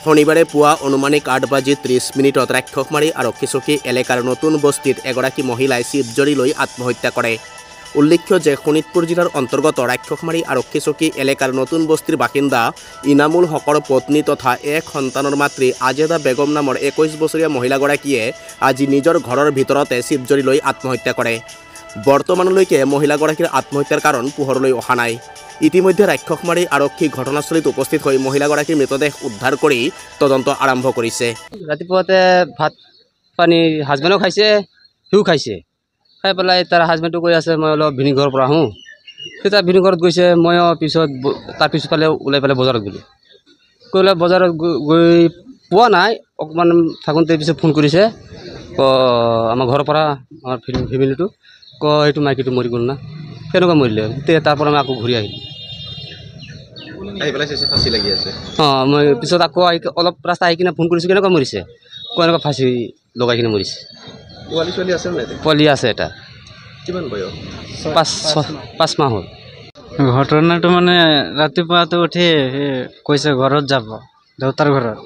শনিবাৰে পুৱা অনুমানিক ৮ বাজি ৩০ মিনিটত ৰাক্ষসমাৰী আৰক্ষী চকী এলেকাৰ নতুন বস্তিত এগৰাকী মহিলাই চিপজৰি লৈ আত্মহত্যা কৰে। উল্লেখ্য যে শোণিতপুৰ জিলাৰ অন্তৰ্গত ৰাক্ষসমাৰী আৰক্ষী চকী এলেকাৰ নতুন বস্তিৰ বাসিন্দা ইনামুল হকৰ পত্নী তথা এক সন্তানৰ মাতৃ আজেদা বেগম নামৰ ২১ বছৰীয়া মহিলাগৰাকীয়ে আজি নিজৰ ঘৰৰ ভিতৰতে চিপজৰি লৈ আত্মহত্যা কৰে। বৰ্তমানলৈকে মহিলাগৰাকীৰ আত্মহত্যাৰ কাৰণ পোহৰলৈ অহা নাই। ইতিমধ্যে ৰাক্ষসমাৰী আৰক্ষী ঘটনাস্থলীত উপস্থিত হৈ মহিলাগৰাকীৰ মৃতদেহ উদ্ধাৰ কৰি তদন্ত আৰম্ভ কৰিছে। ৰাতিপুৱাতে ভাত পানী হাজবেণ্ডো খাইছে, সিও খাইছে। খাই পেলাই তাৰ হাজবেণ্ডটো কৈ আছে মই অলপ ভিনি ঘৰৰ পৰা আহোঁ। সেই তাৰ ভিনি ঘৰত গৈছে, ময়ো তাৰ পিছফালে ওলাই পেলাই বজাৰত গ'লোঁ। গ'লে বজাৰত গৈ পোৱা নাই, অকণমান থাকোঁতে পিছত ফোন কৰিছে আমাৰ ঘৰৰ পৰা আমাৰ ফেমিলিটো সেইটো মাইকীটো মৰি গ'ল না, কেনেকুৱা মৰিলে। তেতিয়া তাৰ পৰা মই আকৌ ঘূৰি আহিলোঁ। ফাঁচি লাগি আছে। মই পিছত আকৌ অলপ ৰাস্তা আহি কিনে ফোন কৰিছোঁ কেনেকুৱা মৰিছে, এনেকুৱা ফাঁচি লগাই কিনে মৰিছে। পোৱালি ছোৱালী আছে নাই? পোৱালি আছে এটা। কিমান বয়স? ৫ মাহ হ'ল। ঘটনাটো মানে ৰাতিপুৱাটো উঠি কৈছে ঘৰত যাব, দেউতাৰ ঘৰত।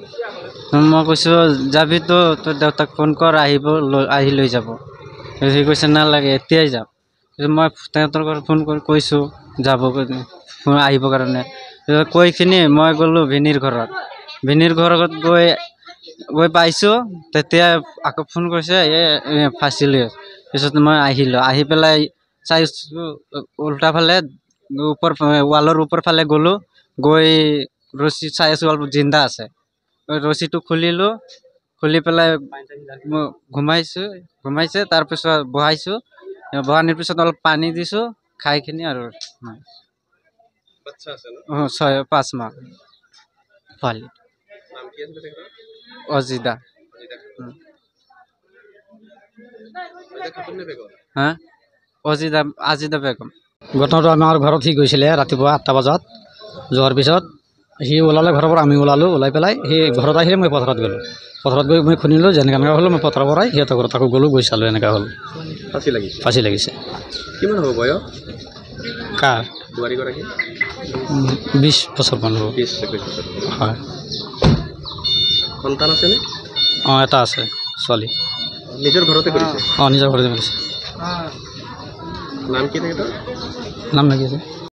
মই কৈছোঁ যাবিতো তোৰ দেউতাক ফোন কৰ, আহি লৈ যাব। সি কৈছে নালাগে এতিয়াই যাম। মই তেহঁতৰ ঘৰত ফোন কৰি কৈছোঁ যাব আহিবৰ কাৰণে। কৈখিনি মই গ'লোঁ ভিনিৰ ঘৰত। ভিনিৰ ঘৰত গৈ পাইছোঁ, তেতিয়া আকৌ ফোন কৰিছে ফাঁচি লৈ। পিছত মই আহিলোঁ, আহি পেলাই চাইছোঁ উল্টা ফালে ৱালৰ ওপৰ ফালে গ'লোঁ, গৈ ৰছী চাই আছোঁ অলপ জিন্দা আছে। ৰছীটো খুলিলোঁ, খুলি পেলাই ঘুমাইছে, তাৰপিছত বহাইছোঁ। বহানিৰ পিছত অলপ পানী দিছোঁ, খাইখিনি আৰু ৫ মাহ পোৱালি। অজিদা। আজিদা বেগম। ঘটনাটো আমাৰ ঘৰত সি গৈছিলে ৰাতিপুৱা ৮টা বজাত। যোৱাৰ পিছত সি ওলালে ঘৰৰ পৰা, আমি ওলালোঁ। ওলাই পেলাই সি ঘৰত আহিলে, মই পথাৰত গ'লোঁ। পথাৰত গৈ মই শুনিলোঁ যে এনেকুৱা হ'লোঁ। মই পথাৰৰ পৰাই সিহঁতৰ ঘৰত আকৌ গ'লোঁ, গৈ চালোঁ এনেকুৱা হ'ল। ফাঁচি লাগিছে। কিমান হ'ব বয়স? কাৰ? বোৱাৰীগৰাকী ২০ বছৰ মান হ'ব। ২০-২১ বছৰ। হয়। সন্তান আছেনে? এটা আছে ছোৱালী। নিজৰ ঘৰতে কৰিছে? নিজৰ ঘৰতে কৰিছে। নাম কি তেখেতৰ? নাম কি আছে?